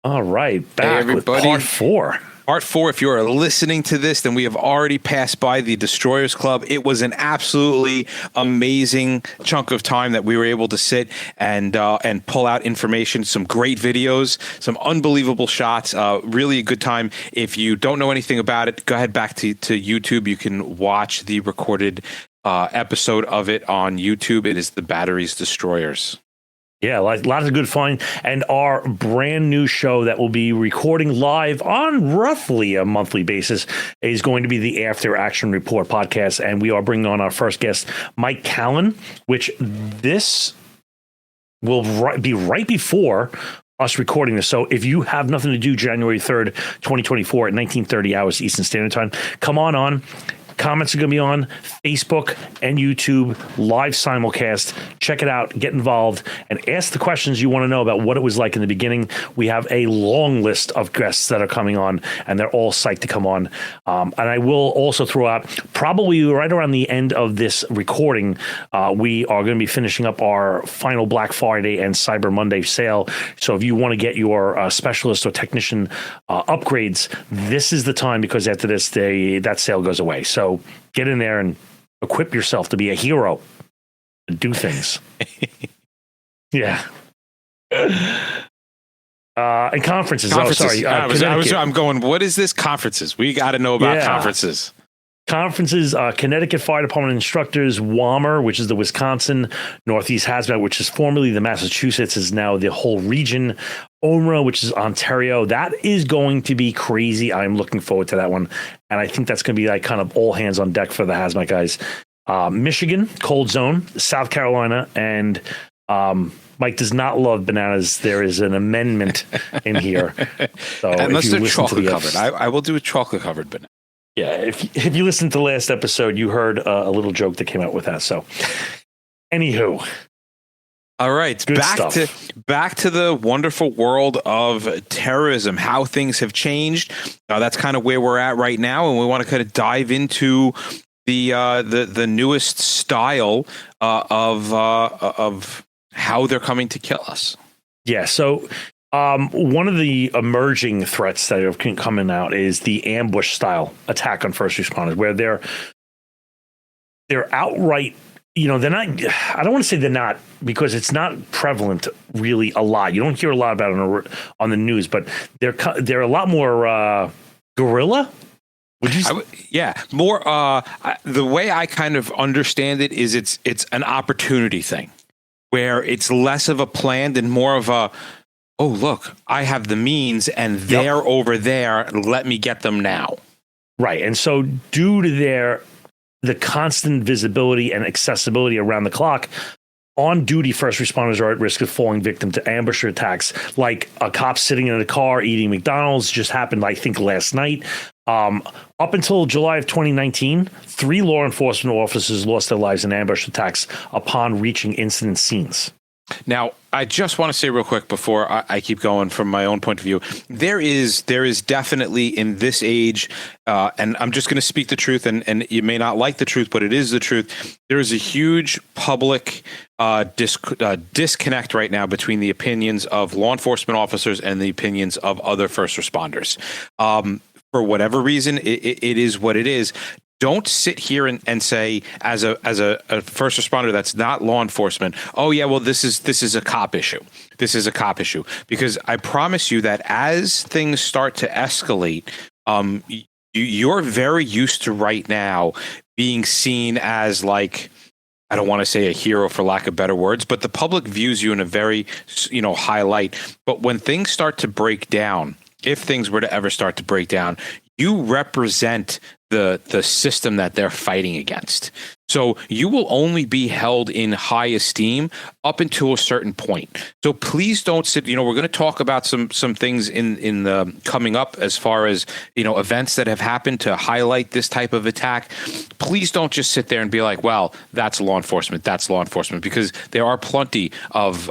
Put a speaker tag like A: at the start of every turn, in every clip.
A: All right, back with part 4.
B: Part 4, if you are listening to this, then we have already passed by the Destroyers Club. It was an absolutely amazing chunk of time that we were able to sit and pull out information, some great videos, some unbelievable shots, really a good time. If you don't know anything about it, go ahead back to YouTube. You can watch the recorded episode of it on YouTube. It is the Batteries Destroyers.
A: Yeah, lots of good fun. And our brand new show that will be recording live on roughly a monthly basis is going to be the After Action Report podcast. And we are bringing on our first guest, Mike Callan, which this will be right before us recording this. So if you have nothing to do January 3rd, 2024 at 19:30 hours Eastern Standard Time, come on. Comments are going to be on Facebook and YouTube, live simulcast. Check it out, get involved, and ask the questions you want to know about what it was like in the beginning. We have a long list of guests that are coming on, and they're all psyched to come on. And I will also throw out, probably right around the end of this recording, we are going to be finishing up our final Black Friday and Cyber Monday sale. So if you want to get your specialist or technician upgrades, this is the time, because after this, that sale goes away. So get in there and equip yourself to be a hero and do things. Yeah. And conferences. Oh, sorry.
B: I'm going, what is this? Conferences. We got to know about conferences.
A: Conferences, Connecticut Fire Department Instructors, WAMR, which is the Wisconsin, Northeast Hazmat, which is formerly the Massachusetts, is now the whole region. OMRA, which is Ontario. That is going to be crazy. I'm looking forward to that one. And I think that's going to be like kind of all hands on deck for the Hazmat guys. Michigan, Cold Zone, South Carolina, and Mike does not love bananas. There is an amendment in here. So
B: unless they're chocolate covered. I will do a chocolate covered banana.
A: Yeah, if you listened to the last episode, you heard a little joke that came out with that. So, anywho,
B: all right, back to the wonderful world of terrorism. How things have changed. That's kind of where we're at right now, and we want to kind of dive into the newest style of how they're coming to kill us.
A: Yeah. So. One of the emerging threats that have coming out is the ambush style attack on first responders, where they're outright, they're not, I don't want to say they're not, because it's not prevalent really a lot. You don't hear a lot about it on the news, but they're a lot more guerrilla. Would you say?
B: More. The way I kind of understand it is it's an opportunity thing, where it's less of a planned and more of a, oh, look, I have the means and they're over there. Let me get them now.
A: Right. And so due to the constant visibility and accessibility around the clock, on-duty first responders are at risk of falling victim to ambusher attacks, like a cop sitting in a car eating McDonald's just happened, I think, last night. Up until July of 2019, 3 law enforcement officers lost their lives in ambush attacks upon reaching incident scenes.
B: Now, I just want to say real quick before I keep going from my own point of view, there is definitely in this age, and I'm just going to speak the truth, and you may not like the truth, but it is the truth. There is a huge public disconnect right now between the opinions of law enforcement officers and the opinions of other first responders. For whatever reason, it is what it is. Don't sit here and say, as a first responder that's not law enforcement, oh yeah, well this is a cop issue. This is a cop issue, because I promise you that as things start to escalate, you're very used to right now being seen as, like, I don't want to say a hero for lack of better words, but the public views you in a very high light. But when things start to break down, if things were to ever start to break down, you represent the system that they're fighting against. So you will only be held in high esteem up until a certain point. So please don't sit, we're going to talk about some things in the coming up as far as, events that have happened to highlight this type of attack. Please don't just sit there and be like, well, that's law enforcement, because there are plenty of,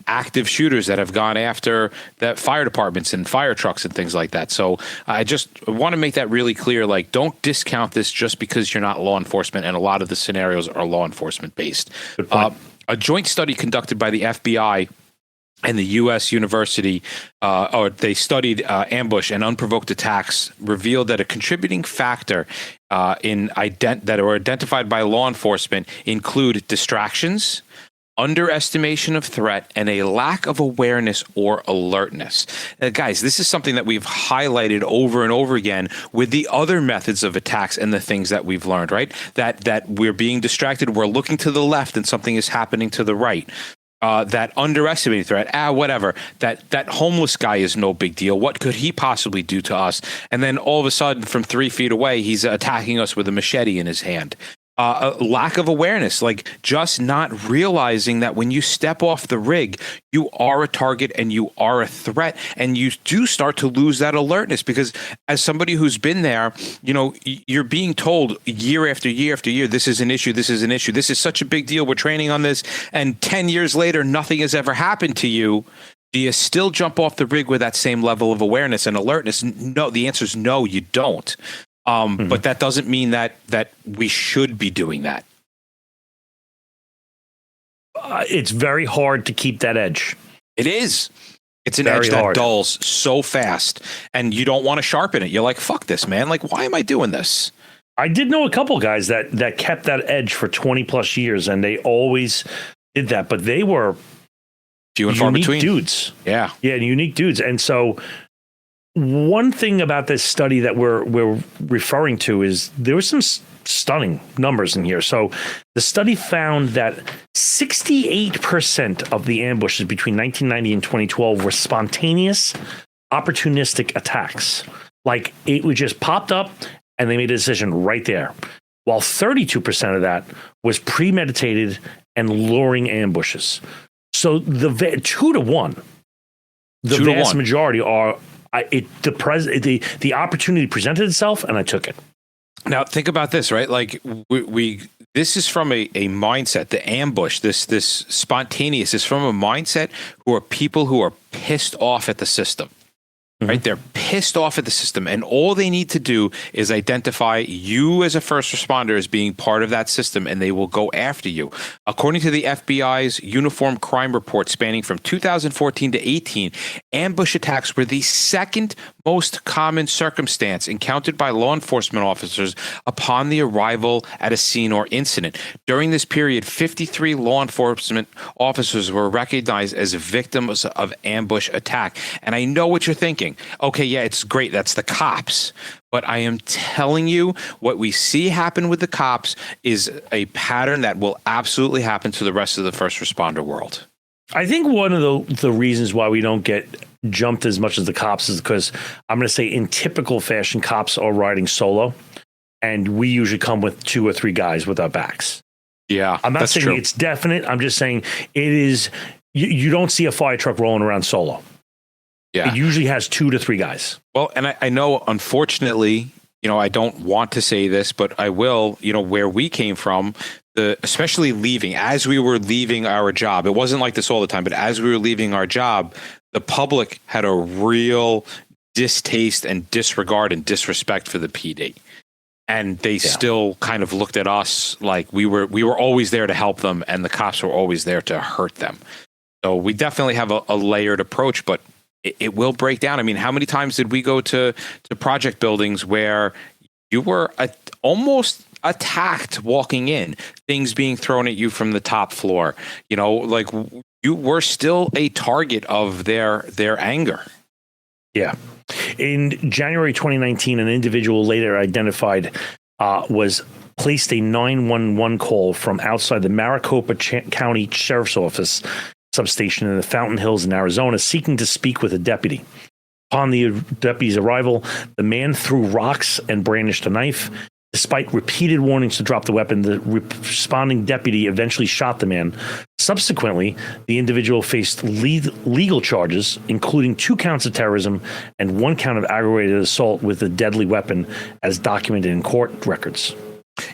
B: active shooters that have gone after that fire departments and fire trucks and things like that. So I just want to make that really clear. Like, don't discount this just because you're not law enforcement. And a lot of the scenarios are law enforcement based. A joint study conducted by the FBI and the U.S. University, they studied ambush and unprovoked attacks, revealed that a contributing factor that were identified by law enforcement include distractions, underestimation of threat, and a lack of awareness or alertness. Guys, this is something that we've highlighted over and over again with the other methods of attacks and the things that we've learned, right? That we're being distracted, we're looking to the left and something is happening to the right. That underestimating threat, whatever, that homeless guy is no big deal. What could he possibly do to us? And then all of a sudden, from 3 feet away, he's attacking us with a machete in his hand. A lack of awareness, like just not realizing that when you step off the rig, you are a target and you are a threat, and you do start to lose that alertness, because as somebody who's been there, you're being told year after year after year, this is an issue, this is an issue, this is such a big deal, we're training on this, and 10 years later, nothing has ever happened to you. Do you still jump off the rig with that same level of awareness and alertness? No, the answer is no, you don't. But that doesn't mean that we should be doing that.
A: It's very hard to keep that edge.
B: It is. It's an edge that dulls so fast, and you don't want to sharpen it. You're like, fuck this, man. Like, why am I doing this?
A: I did know a couple guys that kept that edge for 20 plus years, and they always did that, but they were
B: few and far between
A: dudes.
B: Yeah,
A: unique dudes. And so one thing about this study that we're referring to is there were some stunning numbers in here. So the study found that 68% of the ambushes between 1990 and 2012 were spontaneous, opportunistic attacks. Like, it would just popped up and they made a decision right there. While 32% of that was premeditated and luring ambushes. So the 2 to 1, the vast majority are. The opportunity presented itself, and I took it.
B: Now think about this, right? Like this is from a mindset. The ambush, this spontaneous, is from a mindset who are people who are pissed off at the system. Right? They're pissed off at the system, and all they need to do is identify you as a first responder as being part of that system, and they will go after you. According to the FBI's Uniform Crime Report spanning from 2014 to 18, ambush attacks were the second most common circumstance encountered by law enforcement officers upon the arrival at a scene or incident. During this period, 53 law enforcement officers were recognized as victims of ambush attack. And I know what you're thinking. Okay, yeah, it's great. That's the cops. But I am telling you, what we see happen with the cops is a pattern that will absolutely happen to the rest of the first responder world.
A: I think one of the reasons why we don't get jumped as much as the cops is because, I'm going to say, in typical fashion, cops are riding solo, and we usually come with 2 or 3 guys with our backs.
B: Yeah,
A: I'm not saying
B: true.
A: It's definite. I'm just saying it is. You don't see a fire truck rolling around solo.
B: Yeah,
A: it usually has 2 to 3 guys.
B: Well, and I know, unfortunately, I don't want to say this, but I will. Where we came from, especially as we were leaving our job, it wasn't like this all the time, but as we were leaving our job, the public had a real distaste and disregard and disrespect for the PD. And they still kind of looked at us like we were always there to help them, and the cops were always there to hurt them. So we definitely have a layered approach, but it will break down. I mean, how many times did we go to project buildings where you were almost attacked walking in, things being thrown at you from the top floor? Like, you were still a target of their anger. Yeah.
A: In January 2019, an individual later identified was placed a 911 call from outside the Maricopa County Sheriff's Office substation in the Fountain Hills in Arizona, seeking to speak with a deputy. Upon the deputy's arrival, the man threw rocks and brandished a knife. Despite repeated warnings to drop the weapon, the responding deputy eventually shot the man. Subsequently, the individual faced legal charges, including 2 counts of terrorism and 1 count of aggravated assault with a deadly weapon, as documented in court records.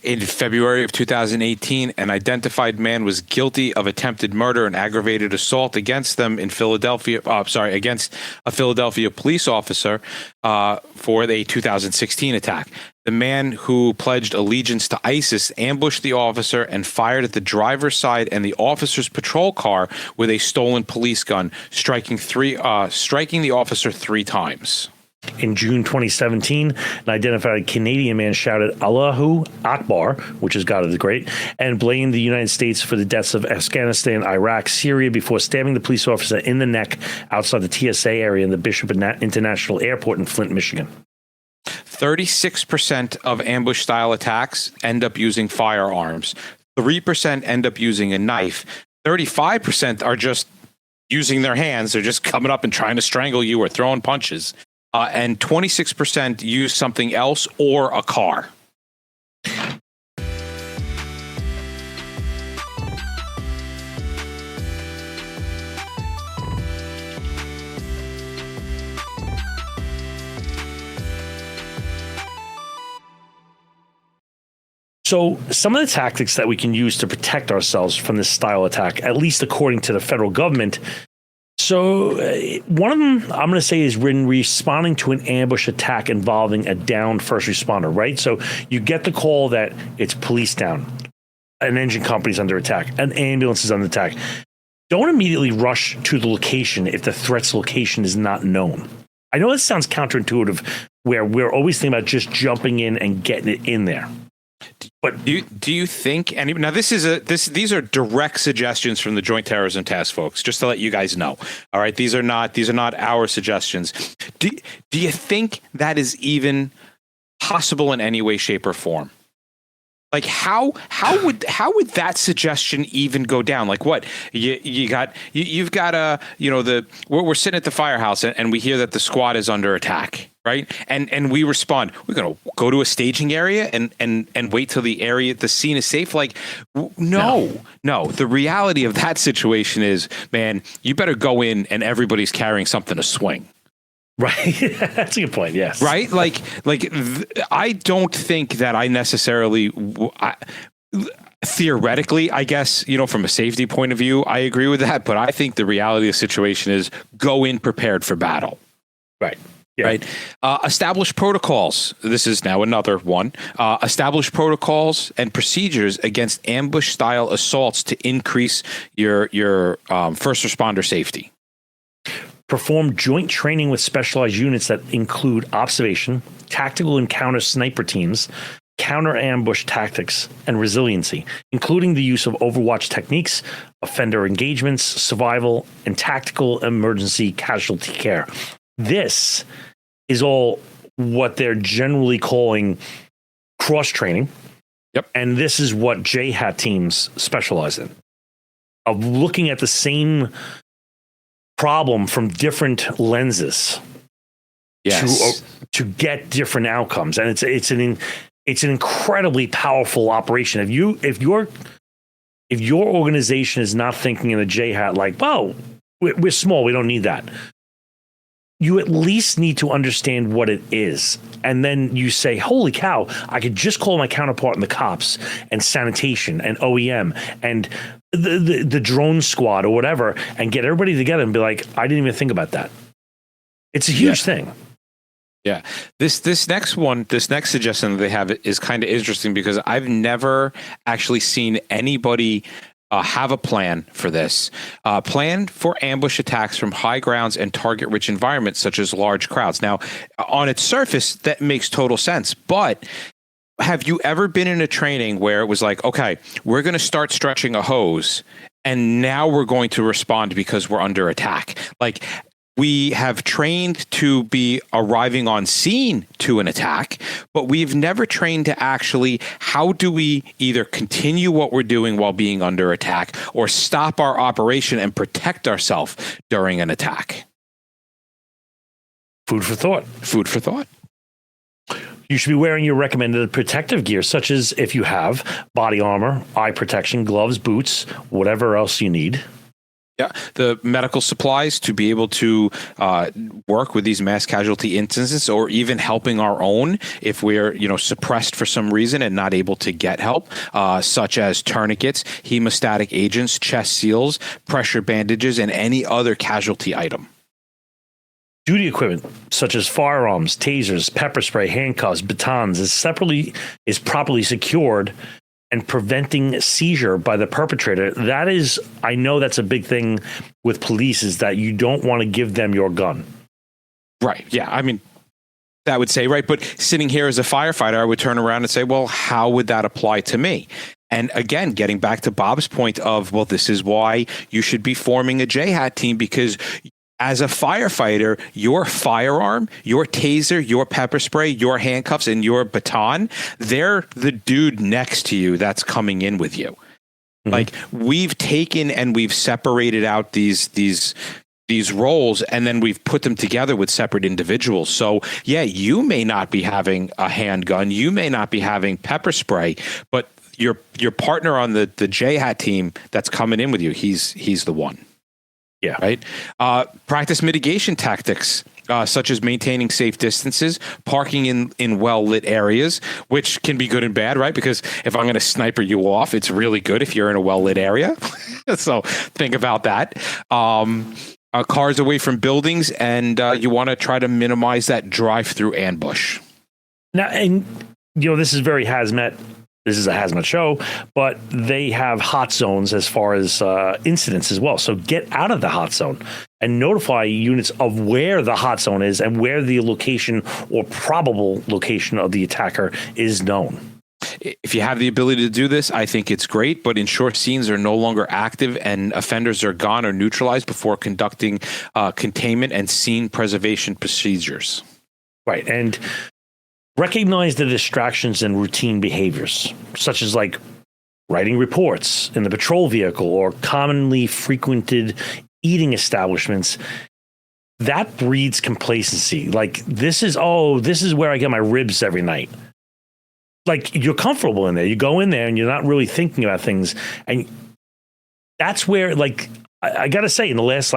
B: In February of 2018, an identified man was guilty of attempted murder and aggravated assault against them in Philadelphia. Against a Philadelphia police officer for a 2016 attack. The man who pledged allegiance to ISIS ambushed the officer and fired at the driver's side and the officer's patrol car with a stolen police gun, striking the officer 3 times.
A: In June 2017, an identified Canadian man shouted Allahu Akbar, which is God is great, and blamed the United States for the deaths of Afghanistan, Iraq, Syria before stabbing the police officer in the neck outside the TSA area in the Bishop International Airport in Flint, Michigan.
B: 36% of ambush-style attacks end up using firearms. 3% end up using a knife. 35% are just using their hands. They're just coming up and trying to strangle you or throwing punches. And 26% use something else or a car.
A: So some of the tactics that we can use to protect ourselves from this style attack, at least according to the federal government. So one of them I'm going to say is when responding to an ambush attack involving a downed first responder, right? So you get the call that it's police down, an engine company's under attack, an ambulance is under attack. Don't immediately rush to the location if the threat's location is not known. I know this sounds counterintuitive, where we're always thinking about just jumping in and getting it in there. But
B: do you think now these are direct suggestions from the Joint Terrorism Task Force, just to let you guys know. All right, these are not our suggestions. Do you think that is even possible in any way, shape, or form? Like how would that suggestion even go down? Like what you've got we're sitting at the firehouse and we hear that the squad is under attack, right? And we respond. We're gonna go to a staging area and wait till the scene is safe. Like no. The reality of that situation is, man, you better go in and everybody's carrying something to swing.
A: Right. That's a good point. Yes.
B: Right. I don't think that I necessarily, theoretically, I guess, from a safety point of view, I agree with that. But I think the reality of the situation is go in prepared for battle.
A: Right. Yeah.
B: Right. Establish protocols. This is now another one. Establish protocols and procedures against ambush style assaults to increase your first responder safety.
A: Perform joint training with specialized units that include observation, tactical encounter sniper teams, counter ambush tactics, and resiliency, including the use of overwatch techniques, offender engagements, survival, and tactical emergency casualty care. This is all what they're generally calling cross-training.
B: Yep.
A: And this is what JHAT teams specialize in, of looking at the same problem from different lenses.
B: Yes.
A: To get different outcomes. And it's an incredibly powerful operation. If your organization is not thinking in a JHAT like, well, we're small, we don't need that. You at least need to understand what it is. And then you say, holy cow, I could just call my counterpart in the cops and sanitation and OEM and the drone squad or whatever and get everybody together and be like, I didn't even think about that. It's a huge thing.
B: Yeah. This next suggestion that they have is kind of interesting because I've never actually seen anybody have a plan for this. Plan for ambush attacks from high grounds and target-rich environments such as large crowds. Now, on its surface, that makes total sense. But have you ever been in a training where it was like, okay, we're going to start stretching a hose, and now we're going to respond because we're under attack? Like, we have trained to be arriving on scene to an attack, but we've never trained to actually, how do we either continue what we're doing while being under attack or stop our operation and protect ourselves during an attack?
A: Food for thought.
B: Food for thought.
A: You should be wearing your recommended protective gear, such as if you have body armor, eye protection, gloves, boots, whatever else you need.
B: Yeah, the medical supplies to be able to work with these mass casualty instances, or even helping our own if we're suppressed for some reason and not able to get help, such as tourniquets, hemostatic agents, chest seals, pressure bandages, and any other casualty item.
A: Duty equipment such as firearms, tasers, pepper spray, handcuffs, batons is properly secured and preventing seizure by the perpetrator. That is, I know that's a big thing with police, is that you don't want to give them your gun.
B: Right. Yeah. I mean, that would say right. But sitting here as a firefighter, I would turn around and say, well, how would that apply to me? And again, getting back to Bob's point of, well, this is why you should be forming a JHAT team, because as a firefighter, your firearm, your taser, your pepper spray, your handcuffs, and your baton, they're the dude next to you that's coming in with you. Mm-hmm. Like, we've taken and we've separated out these roles, and then we've put them together with separate individuals. So yeah, you may not be having a handgun, you may not be having pepper spray, but your partner on the JHAT team that's coming in with you, he's the one.
A: Yeah.
B: Right. Practice mitigation tactics, such as maintaining safe distances, parking in well-lit areas, which can be good and bad, right? Because if I'm going to sniper you off, it's really good if you're in a well-lit area. So think about that. Cars away from buildings, and you want to try to minimize that drive-through ambush.
A: Now, and this is very hazmat. This is a hazmat show, but they have hot zones as far as incidents as well. So get out of the hot zone and notify units of where the hot zone is and where the location or probable location of the attacker is known.
B: If you have the ability to do this, I think it's great, but ensure scenes are no longer active and offenders are gone or neutralized before conducting containment and scene preservation procedures.
A: Right. And recognize the distractions and routine behaviors, such as like writing reports in the patrol vehicle or commonly frequented eating establishments. That breeds complacency. Like, this is where I get my ribs every night. Like, you're comfortable in there. You go in there and you're not really thinking about things. And that's where, like, I got to say, in the last,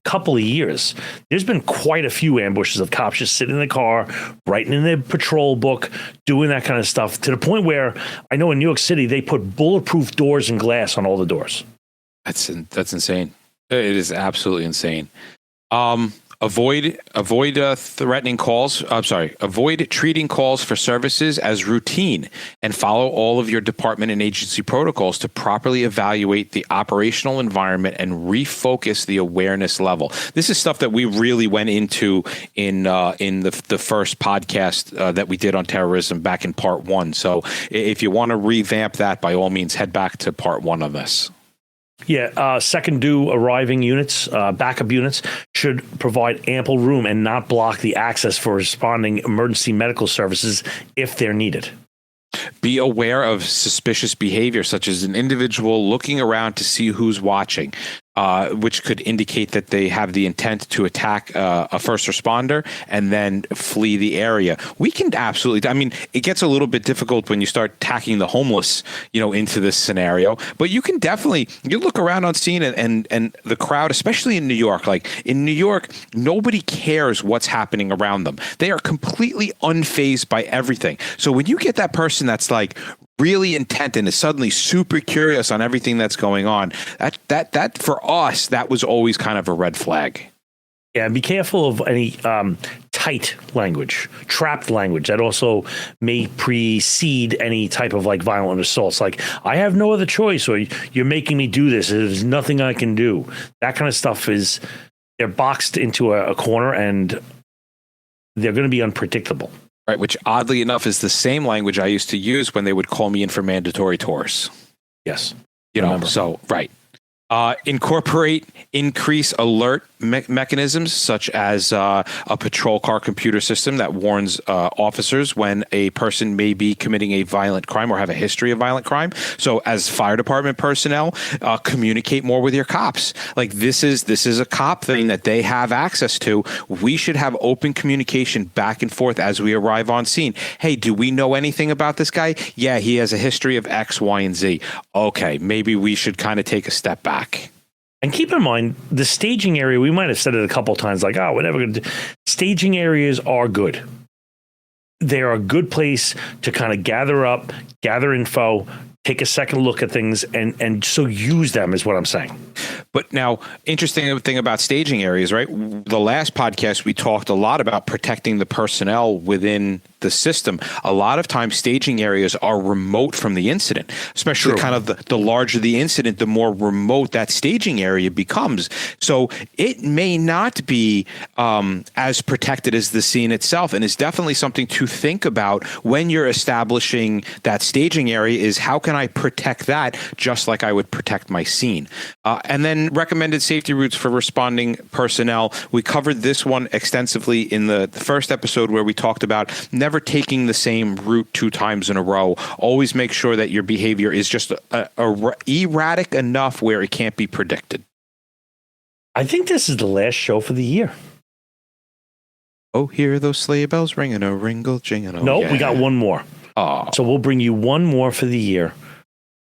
A: couple of years, there's been quite a few ambushes of cops just sitting in the car, writing in their patrol book, doing that kind of stuff, to the point where I know in New York City, they put bulletproof doors and glass on all the doors.
B: That's insane. It is absolutely insane. Avoid threatening calls. Avoid treating calls for services as routine, and follow all of your department and agency protocols to properly evaluate the operational environment and refocus the awareness level. This is stuff that we really went into in the first podcast that we did on terrorism back in part 1. So if you want to revamp that, by all means, head back to part 1 of this.
A: Yeah, second due arriving units, backup units, should provide ample room and not block the access for responding emergency medical services if they're needed.
B: Be aware of suspicious behavior, such as an individual looking around to see who's watching, which could indicate that they have the intent to attack a first responder and then flee the area. We can absolutely, it gets a little bit difficult when you start tacking the homeless, into this scenario, but you can definitely, you look around on scene and the crowd, especially in New York, in New York, nobody cares what's happening around them. They are completely unfazed by everything. So when you get that person that's really intent and is suddenly super curious on everything that's going on, that for us, that was always kind of a red flag.
A: Yeah, be careful of any tight language, trapped language that also may precede any type of violent assaults. Like, I have no other choice, or you're making me do this. There's nothing I can do. That kind of stuff they're boxed into a corner, and they're going to be unpredictable.
B: Right, which oddly enough is the same language I used to use when they would call me in for mandatory tours.
A: Yes.
B: So, right. Incorporate increase alert mechanisms, such as a patrol car computer system that warns officers when a person may be committing a violent crime or have a history of violent crime. So as fire department personnel, communicate more with your cops. Like this is a cop thing that they have access to. We should have open communication back and forth as we arrive on scene. Hey, do we know anything about this guy? Yeah, he has a history of X, Y, and Z. Okay, maybe we should kind of take a step back.
A: And keep in mind, the staging area, we might have said it a couple of times, like, oh, we're never going to. Staging areas are good. They are a good place to kind of gather up, gather info, take a second look at things, and so use them is what I'm saying.
B: But now, interesting thing about staging areas, right? The last podcast, we talked a lot about protecting the personnel within the system. A lot of times staging areas are remote from the incident, especially kind of the larger the incident, the more remote that staging area becomes. So it may not be as protected as the scene itself, and it's definitely something to think about when you're establishing that staging area is how can I protect that just like I would protect my scene? And then recommended safety routes for responding personnel. We covered this one extensively in the first episode where we talked about never taking the same route 2 times in a row. Always make sure that your behavior is just erratic enough where it can't be predicted.
A: I think this is the last show for the year.
B: Oh, hear those sleigh bells ringing, a ringle jinging.
A: No, we got one more.
B: Oh.
A: So we'll bring you one more for the year,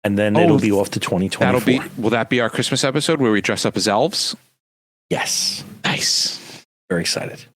A: and then it'll be off to 2024.
B: Will that be our Christmas episode where we dress up as elves?
A: Yes.
B: Nice.
A: Very excited.